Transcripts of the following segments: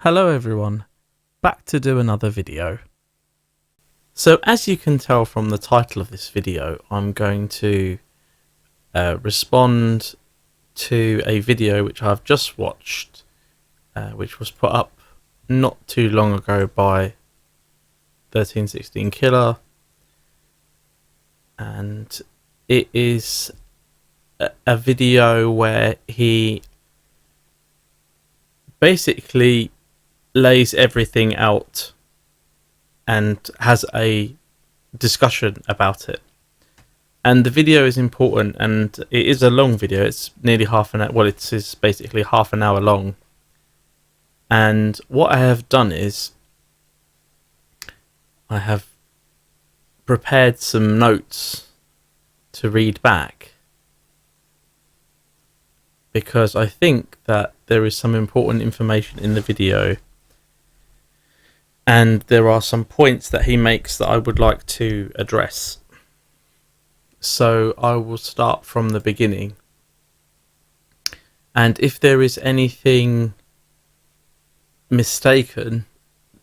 Hello everyone, back to do another video. So as you can tell from the title of this video, I'm going to respond to a video which I've just watched, which was put up not too long ago by 1316Killer, and it is a video where he basically lays everything out and has a discussion about it. And the video is important, and it is a long video. It's nearly half an hour. Well, it is basically half an hour long. And what I have done is I have prepared some notes to read back, because I think that there is some important information in the video, and there are some points that he makes that I would like to address. So I will start from the beginning, and if there is anything mistaken,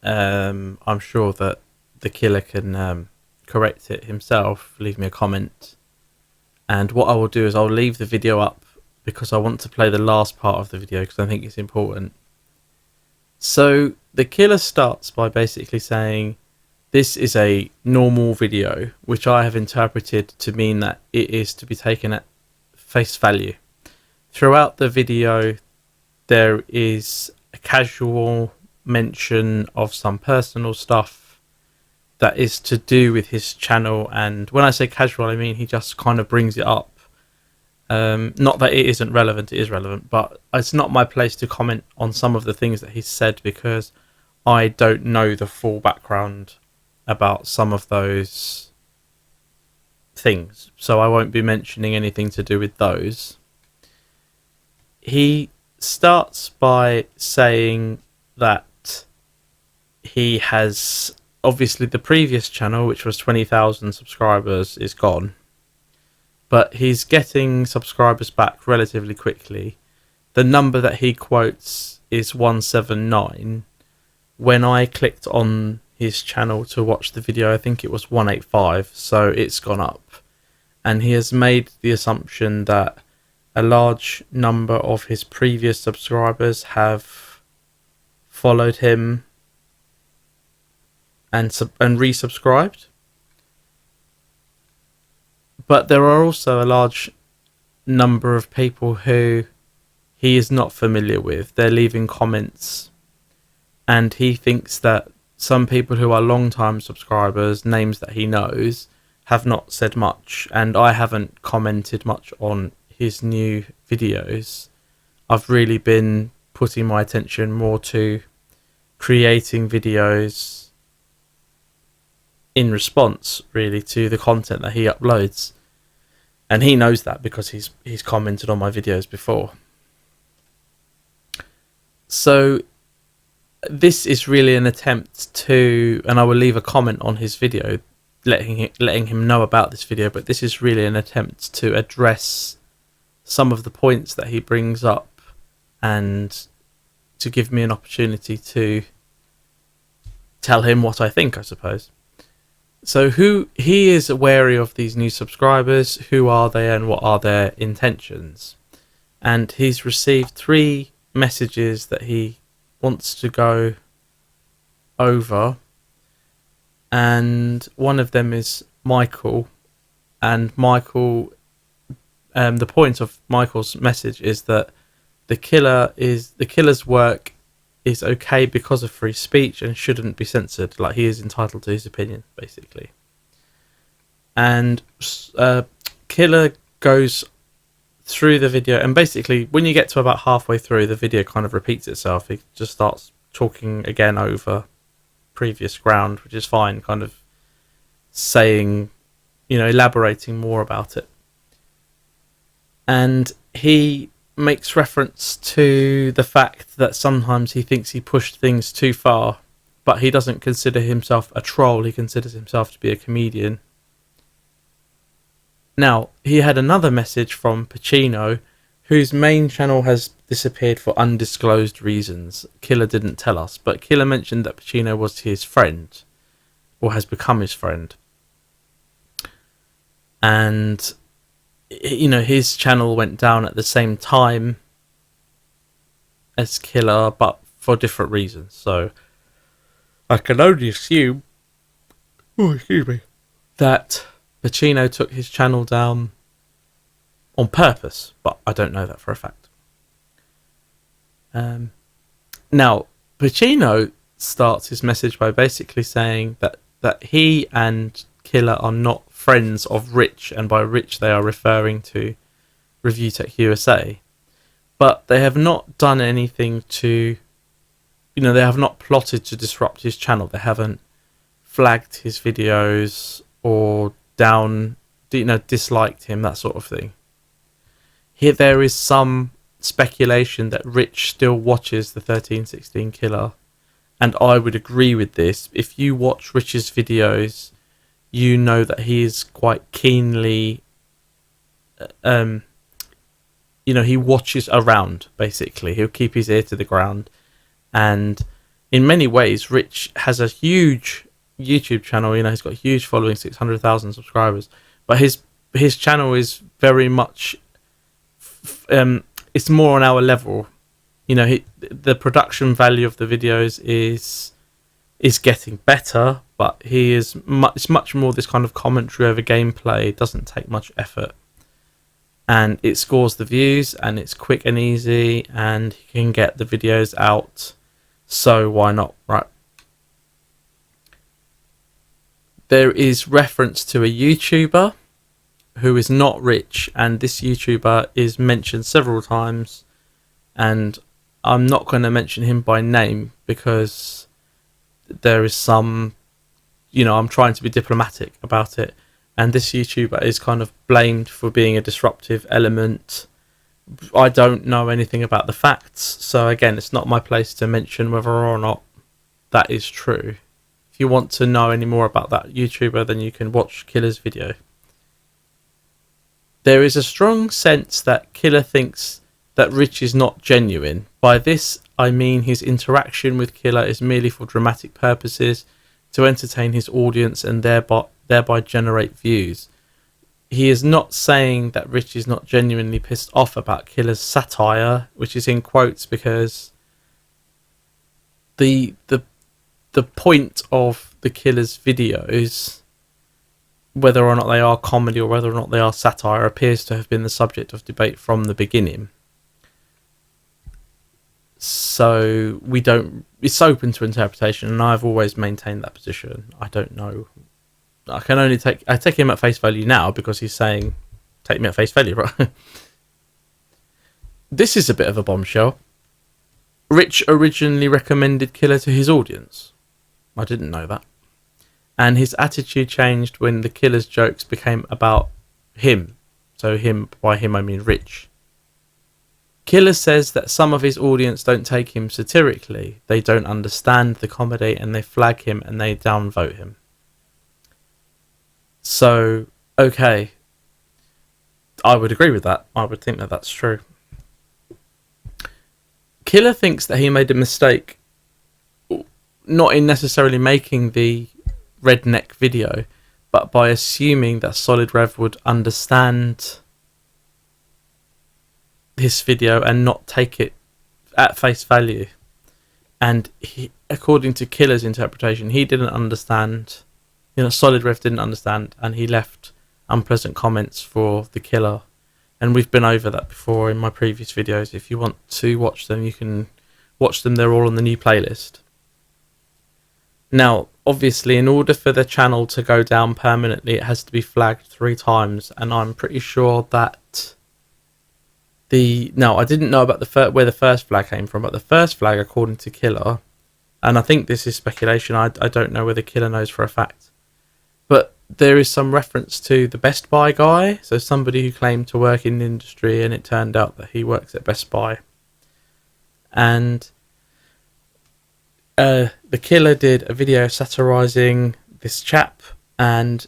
I'm sure that the killer can correct it himself. Leave me a comment, and what I will do is I'll leave the video up because I want to play the last part of the video because I think it's important. So the killer starts by basically saying this is a normal video, which I have interpreted to mean that it is to be taken at face value. Throughout the video there is a casual mention of some personal stuff that is to do with his channel, and when I say casual I mean he just kind of brings it up. Not that it isn't relevant, it is relevant, but it's not my place to comment on some of the things that he's said because I don't know the full background about some of those things, so I won't be mentioning anything to do with those. He starts by saying that he has, obviously the previous channel, which was 20,000 subscribers, is gone, but he's getting subscribers back relatively quickly. The number that he quotes is 179. When I clicked on his channel to watch the video, I think it was 185, so it's gone up. And he has made the assumption that a large number of his previous subscribers have followed him and resubscribed. But there are also a large number of people who he is not familiar with. They're leaving comments, and he thinks that some people who are long-time subscribers, names that he knows, have not said much, and I haven't commented much on his new videos. I've really been putting my attention more to creating videos in response, really, to the content that he uploads. And he knows that because he's commented on my videos before. So this is really an attempt to, and I will leave a comment on his video letting him know about this video, but this is really an attempt to address some of the points that he brings up and to give me an opportunity to tell him what I think, I suppose. So he is wary of these new subscribers. Who are they and what are their intentions? And he's received 3 messages that he wants to go over. And one of them is Michael. And Michael, the point of Michael's message is that the killer's work is okay because of free speech and shouldn't be censored. Like, he is entitled to his opinion, basically. And Killer goes through the video, and basically when you get to about halfway through, the video kind of repeats itself. He just starts talking again over previous ground, which is fine, kind of saying, elaborating more about it. And he makes reference to the fact that sometimes he thinks he pushed things too far, but he doesn't consider himself a troll. He considers himself to be a comedian. Now, he had another message from Pacino, whose main channel has disappeared for undisclosed reasons. Killer didn't tell us, but Killer mentioned that Pacino was his friend, or has become his friend. And, you know, his channel went down at the same time as Killer, but for different reasons. So I can only assume, that Pacino took his channel down on purpose, but I don't know that for a fact. Now, Pacino starts his message by basically saying that he and Killer are not friends of Rich, and by Rich they are referring to Review Tech USA, but they have not done anything to, you know, they have not plotted to disrupt his channel. They haven't flagged his videos or disliked him, that sort of thing. Here there is some speculation that Rich still watches the 1316Killer, and I would agree with this. If you watch Rich's videos, you know that he is quite keenly, he watches around, basically. He'll keep his ear to the ground, and in many ways, Rich has a huge YouTube channel. You know, he's got a huge following, 600,000 subscribers, but his channel is very much, it's more on our level. You know, the production value of the videos is getting better, but it's much more this kind of commentary over gameplay. It doesn't take much effort, and it scores the views, and it's quick and easy, and he can get the videos out. So why not, right? There is reference to a YouTuber who is not Rich, and this YouTuber is mentioned several times, and I'm not going to mention him by name because there is some, I'm trying to be diplomatic about it, and this YouTuber is kind of blamed for being a disruptive element. I don't know anything about the facts, so again, it's not my place to mention whether or not that is true. If you want to know any more about that YouTuber, then you can watch Killer's video. There is a strong sense that Killer thinks that Rich is not genuine. By this, I mean his interaction with Killer is merely for dramatic purposes, to entertain his audience and thereby generate views. He is not saying that Rich is not genuinely pissed off about Killer's satire, which is in quotes because the point of the Killer's videos, whether or not they are comedy or whether or not they are satire, appears to have been the subject of debate from the beginning. So it's open to interpretation, and I've always maintained that position. I don't know. I take him at face value now because he's saying, take me at face value, right? This is a bit of a bombshell. Rich originally recommended Killer to his audience. I didn't know that. And his attitude changed when the Killer's jokes became about him. So by him I mean Rich. Killer says that some of his audience don't take him satirically. They don't understand the comedy, and they flag him and they downvote him. So, okay. I would agree with that. I would think that that's true. Killer thinks that he made a mistake, not in necessarily making the redneck video, but by assuming that Solid Rev would understand his video and not take it at face value. And according to Killer's interpretation, he didn't understand. Solid Rev didn't understand, and he left unpleasant comments for the Killer. And we've been over that before in my previous videos. If you want to watch them, you can watch them. They're all on the new playlist. Now, obviously, in order for the channel to go down permanently, it has to be flagged 3 times, and I'm pretty sure that I didn't know about where the first flag came from, but the first flag, according to Killer, and I think this is speculation, I don't know whether Killer knows for a fact, but there is some reference to the Best Buy guy, so somebody who claimed to work in the industry, and it turned out that he works at Best Buy. And the Killer did a video satirizing this chap, and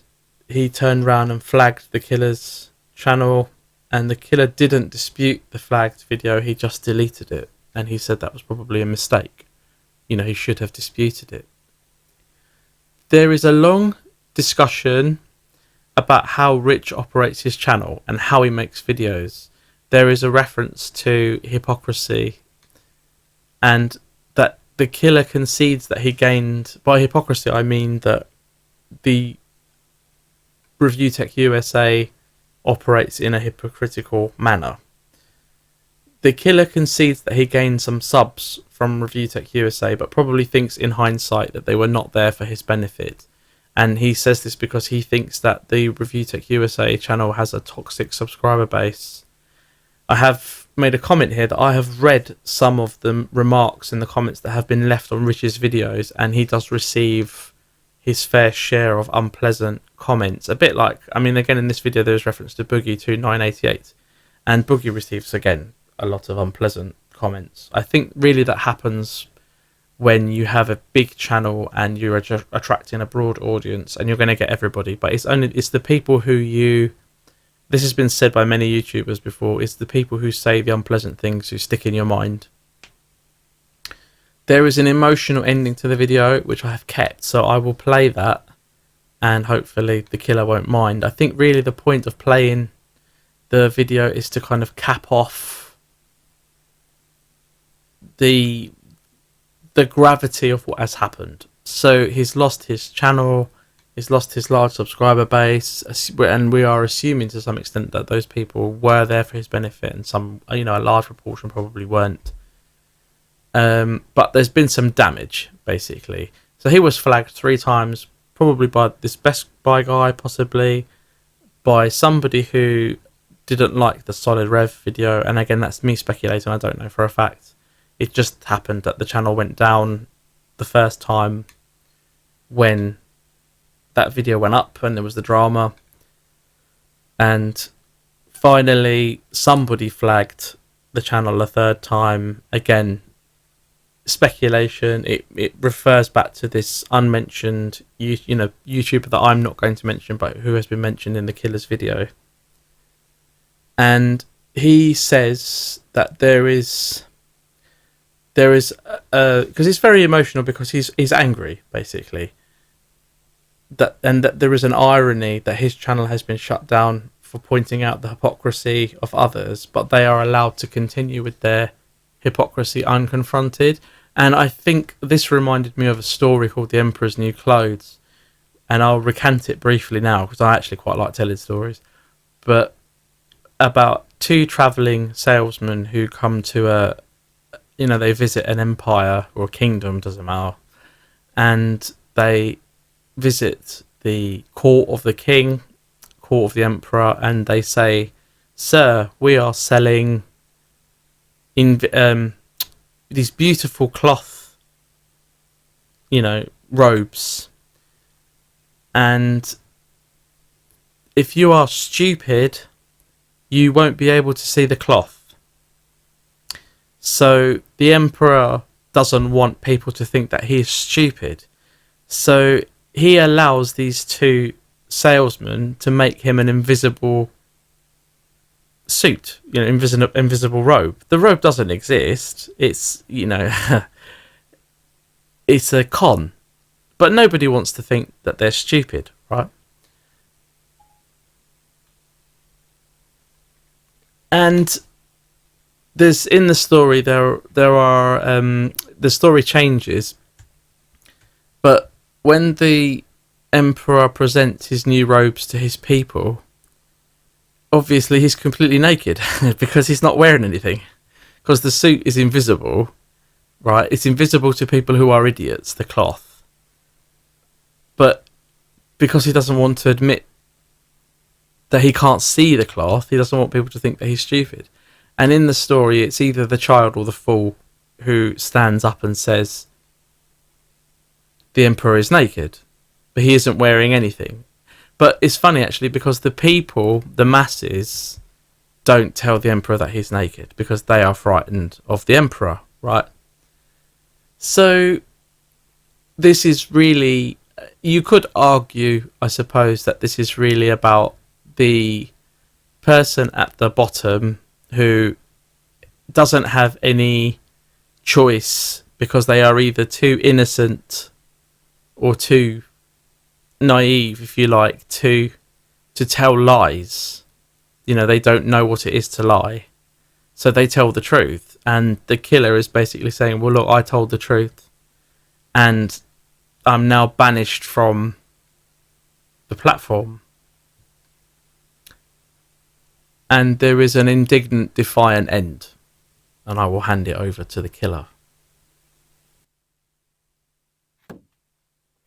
he turned around and flagged the Killer's channel, and the killer didn't dispute the flagged video, he just deleted it, and he said that was probably a mistake. You know, he should have disputed it. There is a long discussion about how Rich operates his channel and how he makes videos. There is a reference to hypocrisy, and that the killer concedes that he gained, by hypocrisy I mean that the Review Tech USA operates in a hypocritical manner. The killer concedes that he gained some subs from Review Tech USA, but probably thinks in hindsight that they were not there for his benefit. And he says this because he thinks that the Review Tech USA channel has a toxic subscriber base. I have made a comment here that I have read some of the remarks in the comments that have been left on Rich's videos, and he does receive his fair share of unpleasant comments. A bit like, I mean, again, in this video there's reference to Boogie2988, and Boogie receives, again, a lot of unpleasant comments. I think really that happens when you have a big channel and you're attracting a broad audience, and you're going to get everybody, but it's the people who you, this has been said by many YouTubers before, it's the people who say the unpleasant things who stick in your mind. There is an emotional ending to the video which I have kept, so I will play that, and hopefully the killer won't mind. I think really the point of playing the video is to kind of cap off the gravity of what has happened. So he's lost his channel, he's lost his large subscriber base, and we are assuming to some extent that those people were there for his benefit, and some, you know, a large proportion probably weren't. But there's been some damage, basically. So he was flagged 3 times, probably by this Best Buy guy, possibly by somebody who didn't like the Solid Rev video, and again, that's me speculating, I don't know for a fact. It just happened that the channel went down the first time when that video went up and there was the drama. And finally, somebody flagged the channel a 3rd time. Again, speculation. It refers back to this unmentioned YouTuber that I'm not going to mention, but who has been mentioned in the killer's video. And he says that there is because he's very emotional, because he's angry, basically, that there is an irony that his channel has been shut down for pointing out the hypocrisy of others, but they are allowed to continue with their hypocrisy unconfronted. And I think this reminded me of a story called The Emperor's New Clothes, and I'll recant it briefly now because I actually quite like telling stories, but about 2 travelling salesmen who come to they visit an empire or a kingdom, doesn't matter, and they visit the court of the king, court of the emperor, and they say, "Sir, we are selling in these beautiful cloth, robes, and if you are stupid, you won't be able to see the cloth." So the emperor doesn't want people to think that he is stupid, so he allows these 2 salesmen to make him an invisible suit, invisible robe. The robe doesn't exist. It's it's a con, but nobody wants to think that they're stupid, right? And there's, in the story, there are the story changes, but when the emperor presents his new robes to his people, obviously he's completely naked because he's not wearing anything, because the suit is invisible, right? It's invisible to people who are idiots, the cloth, but because he doesn't want to admit that he can't see the cloth, he doesn't want people to think that he's stupid. And in the story, it's either the child or the fool who stands up and says the emperor is naked, but he isn't wearing anything. But it's funny, actually, because the people, the masses, don't tell the emperor that he's naked because they are frightened of the emperor, right? So this is really, you could argue, I suppose, that this is really about the person at the bottom who doesn't have any choice because they are either too innocent or too naive, if you like, to tell lies. You know, they don't know what it is to lie, so they tell the truth. And the killer is basically saying, well, look, I told the truth and I'm now banished from the platform. And there is an indignant, defiant end. And I will hand it over to the killer.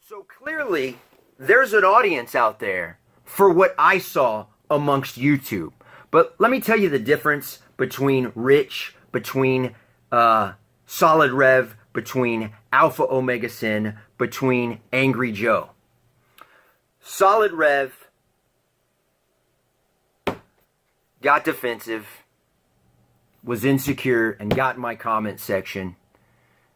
So clearly, there's an audience out there for what I saw amongst YouTube. But let me tell you the difference between Rich, between Solid Rev, between Alpha Omega Sin, between Angry Joe. Solid Rev got defensive, was insecure, and got in my comment section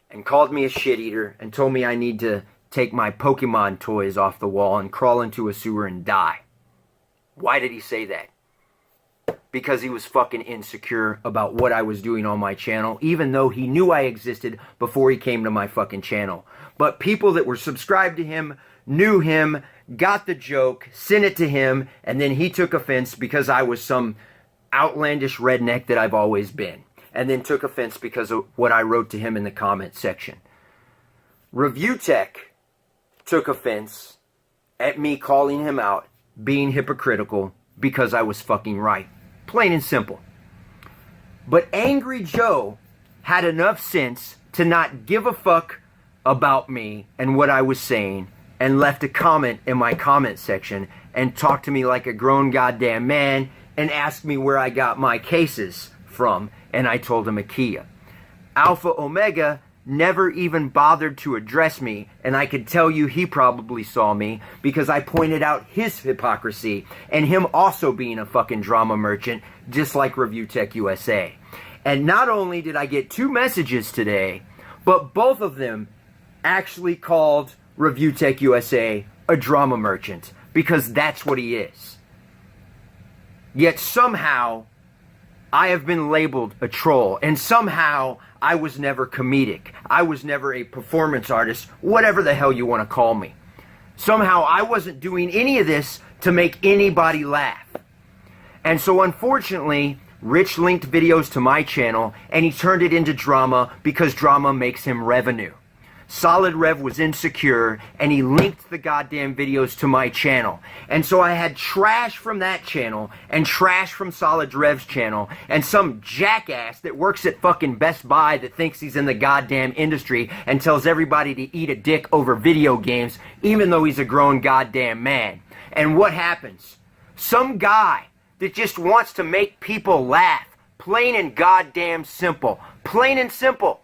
and called me a shit eater and told me I need to take my Pokemon toys off the wall and crawl into a sewer and die. Why did he say that? Because he was fucking insecure about what I was doing on my channel, even though he knew I existed before he came to my fucking channel. But people that were subscribed to him, knew him, got the joke, sent it to him, and then he took offense because I was some outlandish redneck that I've always been, and then took offense because of what I wrote to him in the comment section. Review Tech took offense at me calling him out, being hypocritical, because I was fucking right. Plain and simple. But Angry Joe had enough sense to not give a fuck about me and what I was saying, and left a comment in my comment section and talked to me like a grown goddamn man and asked me where I got my cases from, and I told him IKEA. Alpha Omega never even bothered to address me, and I could tell you he probably saw me because I pointed out his hypocrisy and him also being a fucking drama merchant, just like Review Tech USA. And not only did I get 2 messages today, but both of them actually called Review Tech USA a drama merchant, because that's what he is. Yet somehow I have been labeled a troll, and somehow I was never comedic. I was never a performance artist, whatever the hell you want to call me. Somehow I wasn't doing any of this to make anybody laugh. And so unfortunately, Rich linked videos to my channel and he turned it into drama because drama makes him revenue. Solid Rev was insecure and he linked the goddamn videos to my channel. And so I had trash from that channel and trash from Solid Rev's channel and some jackass that works at fucking Best Buy that thinks he's in the goddamn industry and tells everybody to eat a dick over video games even though he's a grown goddamn man. And what happens? Some guy that just wants to make people laugh, plain and goddamn simple, plain and simple,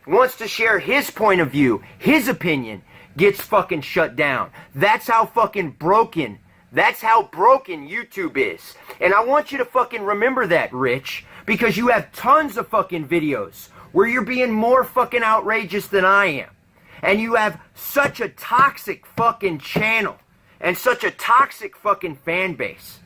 wants to share his point of view, his opinion, gets fucking shut down. That's how fucking broken, that's how broken YouTube is. And I want you to fucking remember that, Rich, because you have tons of fucking videos where you're being more fucking outrageous than I am. And you have such a toxic fucking channel and such a toxic fucking fan base.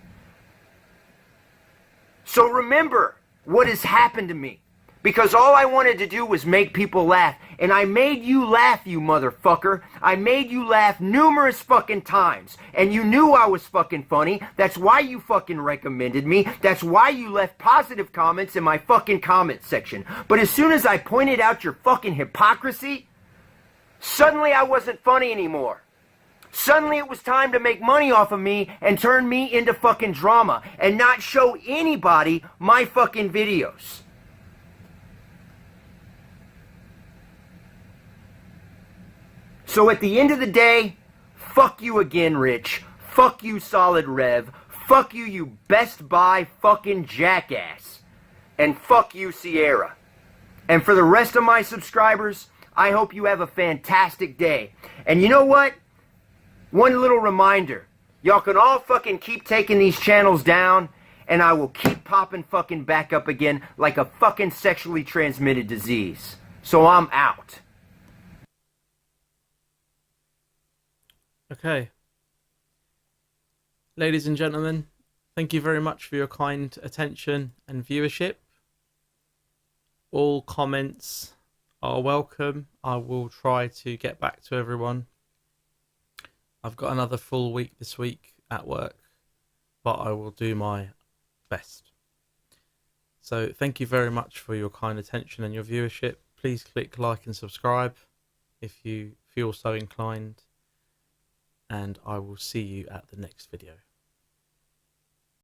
So remember what has happened to me. Because all I wanted to do was make people laugh. And I made you laugh, you motherfucker. I made you laugh numerous fucking times. And you knew I was fucking funny. That's why you fucking recommended me. That's why you left positive comments in my fucking comment section. But as soon as I pointed out your fucking hypocrisy, suddenly I wasn't funny anymore. Suddenly it was time to make money off of me and turn me into fucking drama. And not show anybody my fucking videos. So at the end of the day, fuck you again, Rich. Fuck you, Solid Rev. Fuck you, you Best Buy fucking jackass. And fuck you, Sierra. And for the rest of my subscribers, I hope you have a fantastic day. And you know what? One little reminder. Y'all can all fucking keep taking these channels down, and I will keep popping fucking back up again like a fucking sexually transmitted disease. So I'm out. Okay. Ladies and gentlemen, thank you very much for your kind attention and viewership. All comments are welcome. I will try to get back to everyone. I've got another full week this week at work, but I will do my best. So thank you very much for your kind attention and your viewership. Please click like and subscribe if you feel so inclined, and I will see you at the next video.